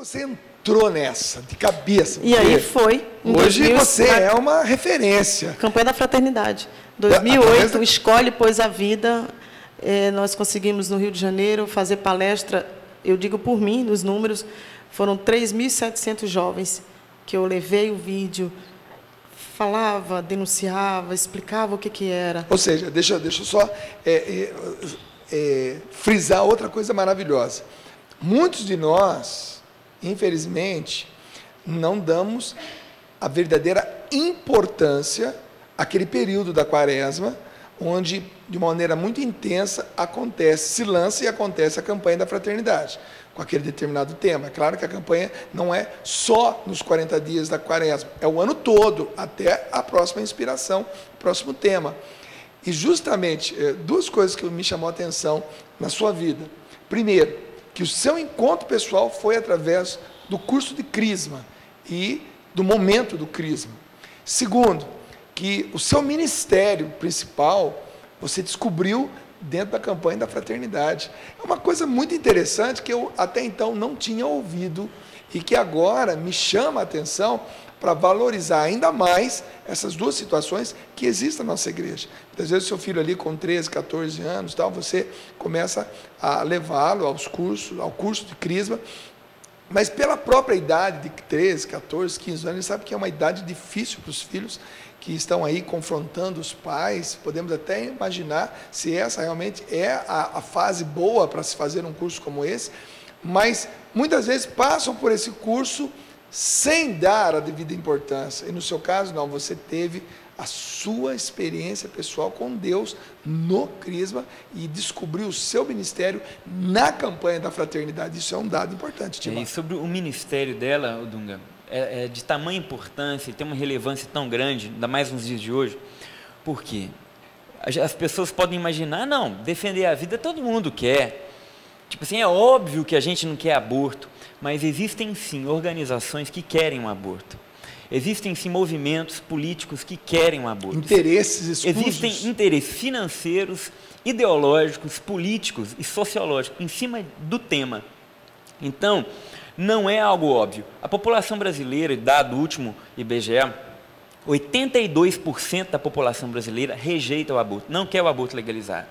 você entrou nessa, de cabeça? E aí foi. Hoje você é uma referência. Campanha da Fraternidade. 2008, Escolhe, Pois a Vida. Nós conseguimos, no Rio de Janeiro, fazer palestra, eu digo por mim, nos números, foram 3.700 jovens que eu levei o vídeo, falava, denunciava, explicava o que era. Ou seja, deixa eu só frisar outra coisa maravilhosa. Muitos de nós, infelizmente, não damos a verdadeira importância àquele período da Quaresma, onde, de uma maneira muito intensa, se lança e acontece a campanha da fraternidade, com aquele determinado tema. É claro que a campanha não é só nos 40 dias da Quaresma, é o ano todo, até a próxima inspiração, o próximo tema. E justamente, duas coisas que me chamou a atenção na sua vida. Primeiro, que o seu encontro pessoal foi através do curso de Crisma e do momento do Crisma. Segundo, que o seu ministério principal, você descobriu dentro da campanha da fraternidade. É uma coisa muito interessante que eu até então não tinha ouvido e que agora me chama a atenção para valorizar ainda mais essas duas situações que existem na nossa igreja. Muitas vezes o seu filho ali com 13, 14 anos, tal, você começa a levá-lo ao curso de Crisma, mas pela própria idade de 13, 14, 15 anos, ele sabe que é uma idade difícil para os filhos que estão aí confrontando os pais. Podemos até imaginar se essa realmente é a fase boa para se fazer um curso como esse, mas muitas vezes passam por esse curso sem dar a devida importância. E no seu caso, não, você teve a sua experiência pessoal com Deus no Crisma e descobriu o seu ministério na campanha da fraternidade. Isso é um dado importante, Timar. E sobre o ministério dela, Dunga, é de tamanha importância e tem uma relevância tão grande, ainda mais nos dias de hoje, porque as pessoas podem imaginar, não, defender a vida todo mundo quer. Tipo assim, é óbvio que a gente não quer aborto, mas existem sim organizações que querem um aborto. Existem sim movimentos políticos que querem um aborto. Interesses escusos. Existem interesses financeiros, ideológicos, políticos e sociológicos em cima do tema. Então, não é algo óbvio. A população brasileira, dado o último IBGE, 82% da população brasileira rejeita o aborto, não quer o aborto legalizado.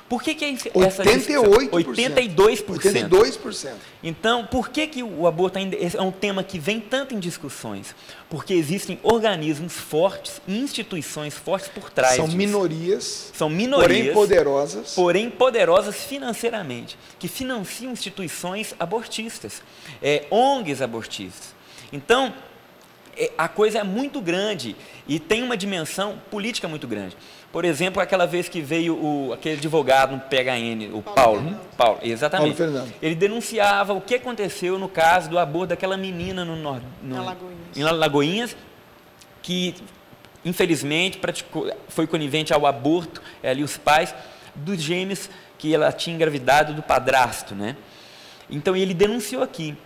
Por que essa 88%? 82%. 82%. Então, por que o aborto ainda é um tema que vem tanto em discussões? Porque existem organismos fortes e instituições fortes por trás São disso. minorias, porém poderosas financeiramente, que financiam instituições abortistas, ONGs abortistas. Então, a coisa é muito grande e tem uma dimensão política muito grande. Por exemplo, aquela vez que veio aquele advogado no PHN, o Paulo, exatamente. Paulo Fernando. Ele denunciava o que aconteceu no caso do aborto daquela menina em Alagoinhas, que infelizmente foi conivente ao aborto, ali os pais dos gêmeos que ela tinha engravidado do padrasto, né? Então ele denunciou aqui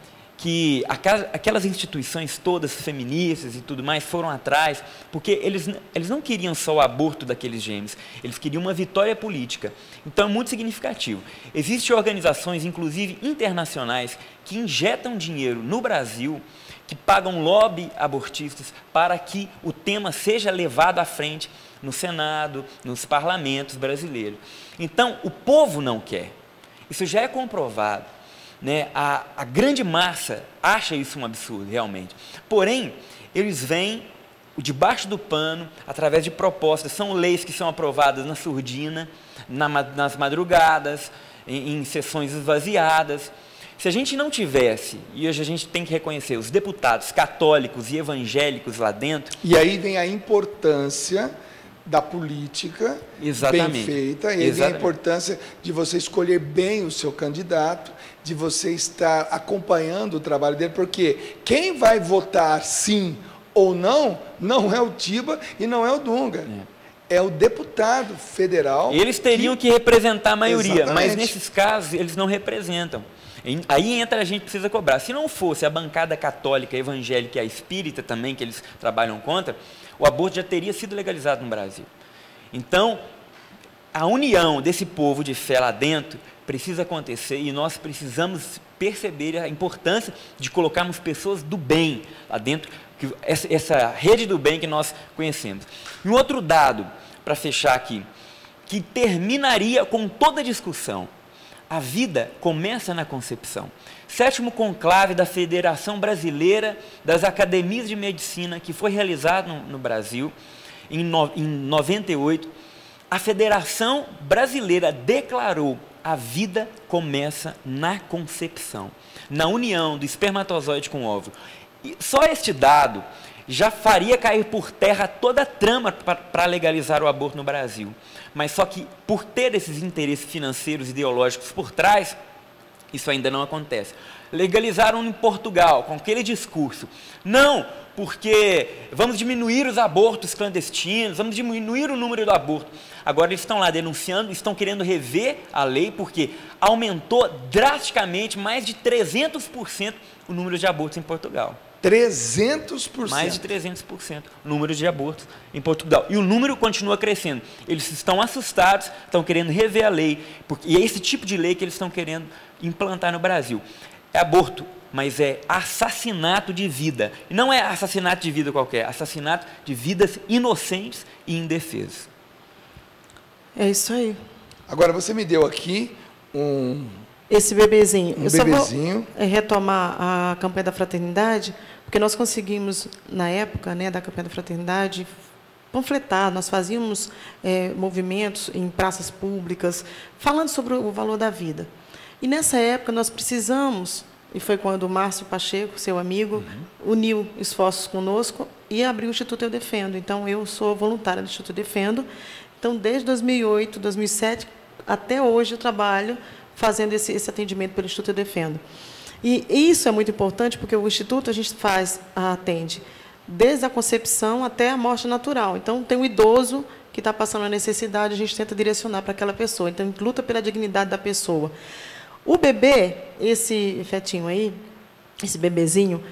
que aquelas instituições todas feministas e tudo mais foram atrás, porque eles não queriam só o aborto daqueles gêmeos, eles queriam uma vitória política. Então é muito significativo. Existem organizações, inclusive internacionais, que injetam dinheiro no Brasil, que pagam lobby abortistas para que o tema seja levado à frente no Senado, nos parlamentos brasileiros. Então, o povo não quer. Isso já é comprovado. Né? A grande massa acha isso um absurdo, realmente. Porém, eles vêm debaixo do pano, através de propostas, são leis que são aprovadas na surdina, nas madrugadas, em sessões esvaziadas. Se a gente não tivesse, e hoje a gente tem que reconhecer, os deputados católicos e evangélicos lá dentro... E aí vem a importância da política bem feita, e aí vem a importância de você escolher bem o seu candidato, de você estar acompanhando o trabalho dele, porque quem vai votar sim ou não, não é o Tiba e não é o Dunga. É o deputado federal. Eles teriam que representar a maioria, Exatamente. Mas nesses casos eles não representam. Aí a gente precisa cobrar. Se não fosse a bancada católica, evangélica e a espírita também, que eles trabalham contra, o aborto já teria sido legalizado no Brasil. Então, a união desse povo de fé lá dentro precisa acontecer e nós precisamos perceber a importância de colocarmos pessoas do bem lá dentro, essa rede do bem que nós conhecemos. E um outro dado, para fechar aqui, que terminaria com toda a discussão: a vida começa na concepção. 7º conclave da Federação Brasileira das Academias de Medicina, que foi realizado no Brasil em 98, a Federação Brasileira declarou: a vida começa na concepção, na união do espermatozoide com o óvulo. E só este dado já faria cair por terra toda a trama para legalizar o aborto no Brasil. Mas só que, por ter esses interesses financeiros e ideológicos por trás, isso ainda não acontece. Legalizaram em Portugal, com aquele discurso: não, porque vamos diminuir os abortos clandestinos, vamos diminuir o número do aborto. Agora eles estão lá denunciando, estão querendo rever a lei, porque aumentou drasticamente, mais de 300% o número de abortos em Portugal. 300%? Mais de 300% o número de abortos em Portugal. E o número continua crescendo. Eles estão assustados, estão querendo rever a lei, e é esse tipo de lei que eles estão querendo implantar no Brasil. É aborto, mas é assassinato de vida. E não é assassinato de vida qualquer, assassinato de vidas inocentes e indefesas. É isso aí. Agora, você me deu aqui esse bebezinho. Eu só vou retomar a campanha da fraternidade, porque nós conseguimos, na época, né, da campanha da fraternidade, panfletar. Nós fazíamos movimentos em praças públicas, falando sobre o valor da vida. E, nessa época, nós precisamos, e foi quando o Márcio Pacheco, seu amigo, uniu esforços conosco e abriu o Instituto Eu Defendo. Então, eu sou voluntária do Instituto Eu Defendo. Então, desde 2008, 2007, até hoje, eu trabalho fazendo esse atendimento pelo Instituto Eu Defendo. E isso é muito importante, porque o Instituto a gente atende desde a concepção até a morte natural. Então, tem um idoso que está passando a necessidade, a gente tenta direcionar para aquela pessoa. Então, a gente luta pela dignidade da pessoa. O bebê, esse fetinho aí, esse bebezinho,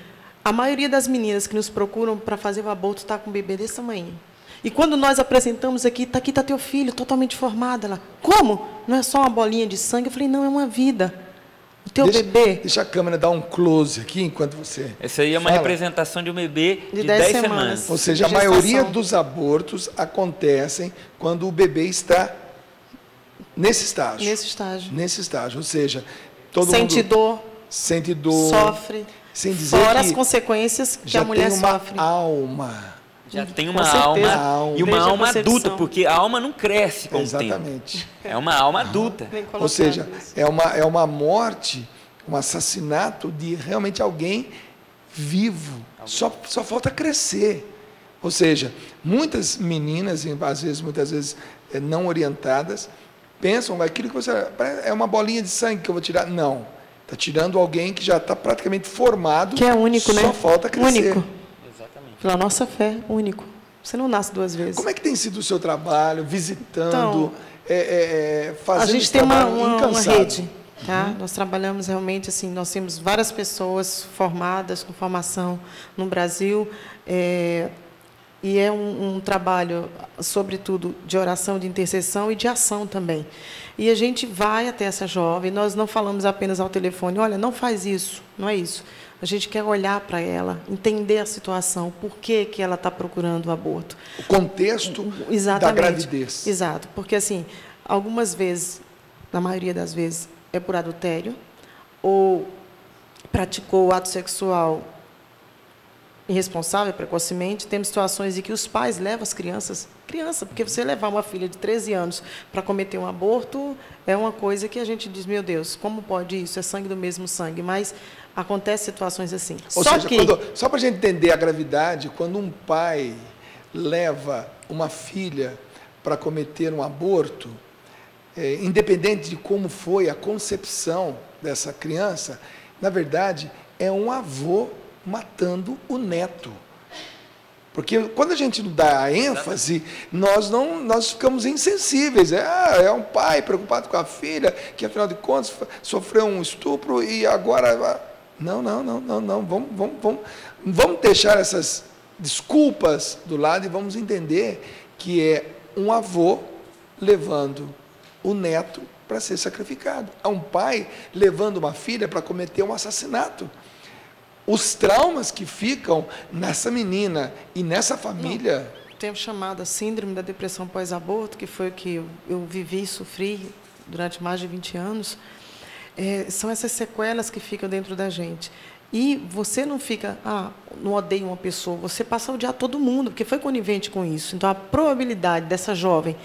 a maioria das meninas que nos procuram para fazer o aborto está com um bebê desse tamanho. E quando nós apresentamos aqui está teu filho, totalmente formado. Ela, como? Não é só uma bolinha de sangue? Eu falei, não, é uma vida. O teu bebê... Deixa a câmera dar um close aqui, enquanto você Essa aí é uma representação de um bebê de 10 semanas. Ou seja, a maioria dos abortos acontecem quando o bebê está nesse estágio. Nesse estágio. Ou seja, todo mundo... Sente dor. Sofre. Sem dizer fora as consequências que a mulher sofre. Já tem uma alma e uma alma adulta, porque a alma não cresce com o tempo. É uma alma adulta. Ou seja, é uma morte, um assassinato de realmente alguém vivo. Só falta crescer. Ou seja, muitas meninas, muitas vezes não orientadas, pensam, aquilo que você... É uma bolinha de sangue que eu vou tirar. Não. Está tirando alguém que já está praticamente formado. Que é único, né? Só falta crescer. Único. Pela nossa fé, único. Você não nasce duas vezes. Como é que tem sido o seu trabalho, visitando, fazendo a gente tem uma rede. Tá? Uhum. Nós trabalhamos realmente, assim, nós temos várias pessoas formadas, com formação no Brasil, e é um trabalho, sobretudo, de oração, de intercessão e de ação também. E a gente vai até essa jovem, nós não falamos apenas ao telefone, olha, não faz isso, não é isso. A gente quer olhar para ela, entender a situação, por que ela está procurando o aborto. O contexto da gravidez. Exato, porque, assim, algumas vezes, na maioria das vezes, é por adultério, ou praticou o ato sexual irresponsável, precocemente. Temos situações em que os pais levam as criança, porque você levar uma filha de 13 anos para cometer um aborto é uma coisa que a gente diz, meu Deus, como pode isso? É sangue do mesmo sangue, mas acontecem situações assim. Só para a gente entender a gravidade, quando um pai leva uma filha para cometer um aborto, independente de como foi a concepção dessa criança, na verdade, é um avô matando o neto. Porque quando a gente não dá a ênfase, nós ficamos insensíveis. É um pai preocupado com a filha, que afinal de contas sofreu um estupro e agora... Não. Vamos deixar essas desculpas do lado e vamos entender que é um avô levando o neto para ser sacrificado. Há um pai levando uma filha para cometer um assassinato. Os traumas que ficam nessa menina e nessa família... Tem chamada síndrome da depressão pós-aborto, que foi o que eu vivi e sofri durante mais de 20 anos. São essas sequelas que ficam dentro da gente. E você não fica, não odeia uma pessoa, você passa a odiar todo mundo, porque foi conivente com isso. Então, a probabilidade dessa jovem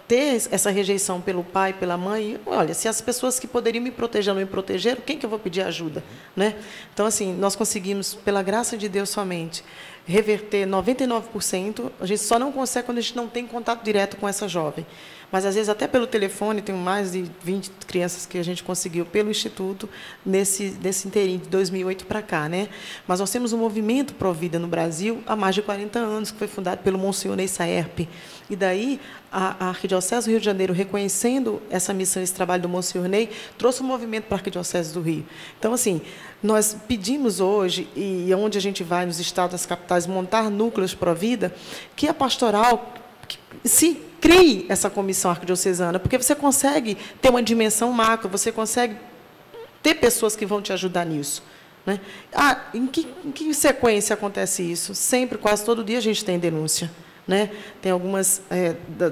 ter essa rejeição pelo pai, pela mãe, olha, se as pessoas que poderiam me proteger não me protegeram, quem que eu vou pedir ajuda? Né? Então, assim, nós conseguimos, pela graça de Deus somente, reverter 99%, a gente só não consegue quando a gente não tem contato direto com essa jovem. Mas, às vezes, até pelo telefone, tem mais de 20 crianças que a gente conseguiu pelo Instituto nesse inteirinho de 2008 para cá. Né? Mas nós temos um movimento Provida no Brasil há mais de 40 anos, que foi fundado pelo Monsenhor Ney Saerpe. E daí, a Arquidiocese do Rio de Janeiro, reconhecendo essa missão, esse trabalho do Monsenhor Ney, trouxe um movimento para a Arquidiocese do Rio. Então, assim, nós pedimos hoje, e onde a gente vai nos estados, nas capitais, montar núcleos Provida, que a pastoral se crie essa comissão arquidiocesana, porque você consegue ter uma dimensão macro, você consegue ter pessoas que vão te ajudar nisso. Né? Em que sequência acontece isso? Sempre, quase todo dia, a gente tem denúncia. Né? Tem algumas,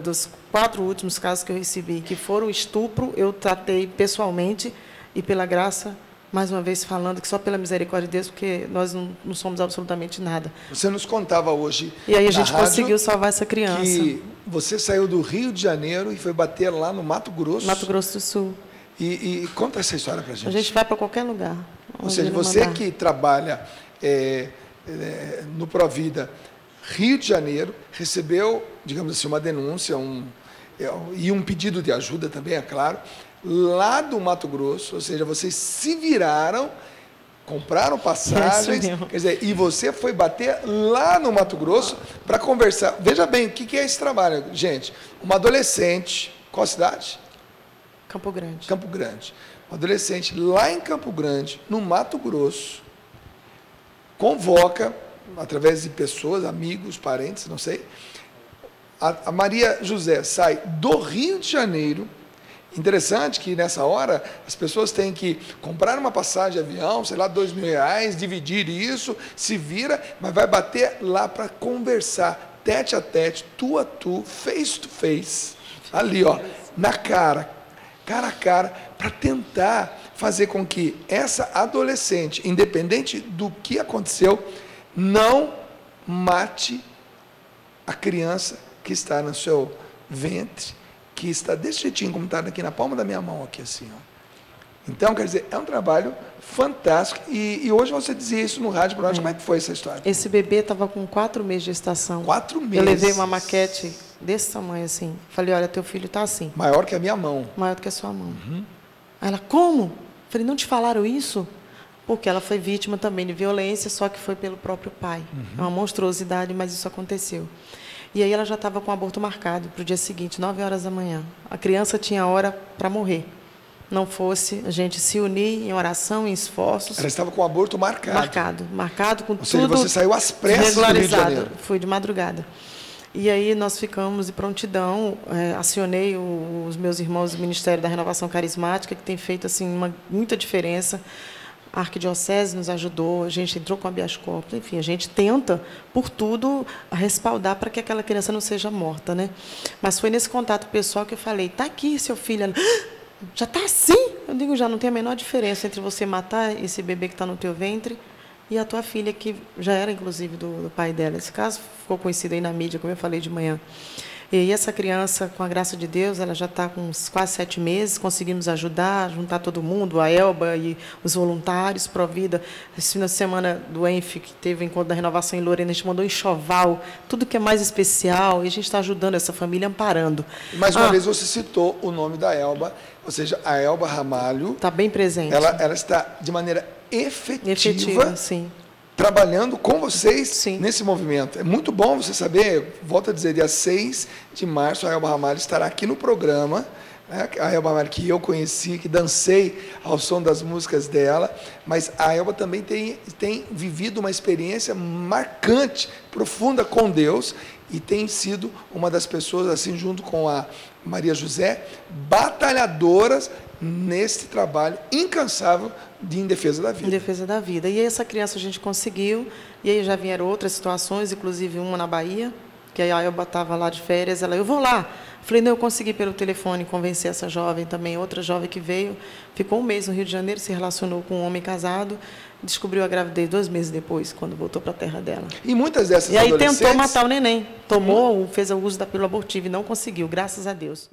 dos 4 últimos casos que eu recebi, que foram estupro, eu tratei pessoalmente, e pela graça, mais uma vez falando, que só pela misericórdia de Deus, porque nós não somos absolutamente nada. Você nos contava hoje, e aí a gente conseguiu salvar essa criança. Que você saiu do Rio de Janeiro e foi bater lá no Mato Grosso. Mato Grosso do Sul. E conta essa história para a gente. A gente vai para qualquer lugar. Ou seja, você que trabalha no Provida Rio de Janeiro, recebeu, digamos assim, uma denúncia e um pedido de ajuda também, é claro, lá do Mato Grosso, ou seja, vocês se viraram, compraram passagens, quer dizer, e você foi bater lá no Mato Grosso para conversar. Veja bem, o que é esse trabalho, gente? Uma adolescente, qual cidade? Campo Grande. Campo Grande. Uma adolescente lá em Campo Grande, no Mato Grosso, convoca, através de pessoas, amigos, parentes, não sei, a Maria José sai do Rio de Janeiro. Interessante que, nessa hora, as pessoas têm que comprar uma passagem de avião, sei lá, R$2.000, dividir isso, se vira, mas vai bater lá para conversar, tete a tete, tu a tu, face to face, ali, ó, na cara a cara, para tentar fazer com que essa adolescente, independente do que aconteceu, não mate a criança que está no seu ventre, que está desse jeitinho, como está aqui na palma da minha mão, aqui assim, ó. Então, quer dizer, é um trabalho fantástico. E hoje você dizia isso no rádio para nós. Como é que foi essa história? Esse bebê estava com 4 meses de gestação. 4 meses? Eu levei uma maquete desse tamanho, assim. Falei, olha, teu filho está assim. Maior que a minha mão. Maior do que a sua mão. Uhum. Aí ela, como? Falei, não te falaram isso? Porque ela foi vítima também de violência, só que foi pelo próprio pai. Uhum. É uma monstruosidade, mas isso aconteceu. E aí ela já estava com o aborto marcado para o dia seguinte, 9 horas da manhã. A criança tinha hora para morrer. Não fosse a gente se unir em oração, em esforços. Ela estava com o aborto marcado. Marcado com Ou tudo. seja, você saiu às pressas do Rio de Janeiro. Fui de madrugada. E aí nós ficamos de prontidão, acionei os meus irmãos do Ministério da Renovação Carismática, que tem feito assim, muita diferença. A Arquidiocese nos ajudou, a gente entrou com a habeas corpus, enfim, a gente tenta, por tudo, respaldar para que aquela criança não seja morta, né? Mas foi nesse contato pessoal que eu falei, está aqui seu filho. Ela, já está assim? Eu digo, já não tem a menor diferença entre você matar esse bebê que está no teu ventre e a tua filha, que já era, inclusive, do pai dela. Esse caso ficou conhecido aí na mídia, como eu falei de manhã. E essa criança, com a graça de Deus, ela já está com uns quase 7 meses, conseguimos ajudar, juntar todo mundo, a Elba e os voluntários, Provida. Esse final de semana do ENF, que teve o encontro da renovação em Lorena, a gente mandou enxoval, tudo que é mais especial, e a gente está ajudando essa família, amparando. Mais uma vez você citou o nome da Elba, ou seja, a Elba Ramalho. Está bem presente. Ela está de maneira efetiva sim. Trabalhando com vocês Sim. nesse movimento. É muito bom você saber, volto a dizer, dia 6 de março, a Elba Ramalho estará aqui no programa, A Elba Ramalho, que eu conheci, que dancei ao som das músicas dela, mas a Elba também tem vivido uma experiência marcante, profunda com Deus, e tem sido uma das pessoas, assim, junto com a Maria José, batalhadoras nesse trabalho incansável em defesa da vida. Em defesa da vida. E essa criança a gente conseguiu, e aí já vieram outras situações, inclusive uma na Bahia, que a Elba estava lá de férias, eu vou lá. Falei, não, eu consegui pelo telefone convencer essa jovem também, outra jovem que veio, ficou um mês no Rio de Janeiro, se relacionou com um homem casado, descobriu a gravidez 2 meses depois, quando voltou para a terra dela. E muitas dessas adolescentes... E aí tentou matar o neném, fez o uso da pílula abortiva e não conseguiu, graças a Deus.